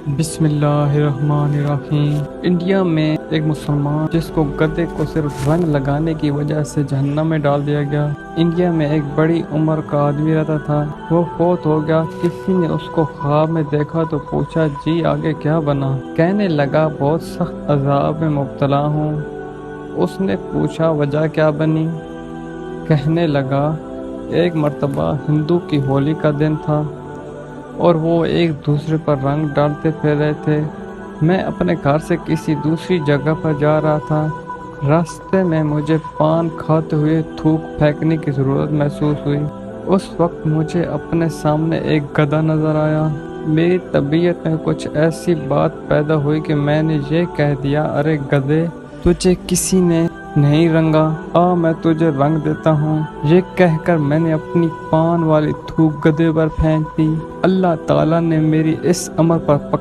بسم اللہ الرحمن الرحیم۔ انڈیا میں ایک مسلمان جس کو گدھے کو صرف رنگ لگانے کی وجہ سے جہنم میں ڈال دیا گیا۔ انڈیا میں ایک بڑی عمر کا آدمی رہتا تھا، وہ فوت ہو گیا۔ کسی نے اس کو خواب میں دیکھا تو پوچھا، جی آگے کیا بنا؟ کہنے لگا، بہت سخت عذاب میں مبتلا ہوں۔ اس نے پوچھا، وجہ کیا بنی؟ کہنے لگا، ایک مرتبہ ہندو کی ہولی کا دن تھا اور وہ ایک دوسرے پر رنگ ڈالتے پھر رہے تھے۔ میں اپنے گھر سے کسی دوسری جگہ پر جا رہا تھا۔ راستے میں مجھے پان کھاتے ہوئے تھوک پھینکنے کی ضرورت محسوس ہوئی۔ اس وقت مجھے اپنے سامنے ایک گدھا نظر آیا۔ میری طبیعت میں کچھ ایسی بات پیدا ہوئی کہ میں نے یہ کہہ دیا، ارے گدھے، تجھے کسی نے نہیں رنگا، آ میں تجھے رنگ دیتا ہوں۔ یہ کہہ کر میں نے اپنی پان والی تھوک گدھے پر پھینک دی۔ اللہ تعالیٰ نے میری اس امر پر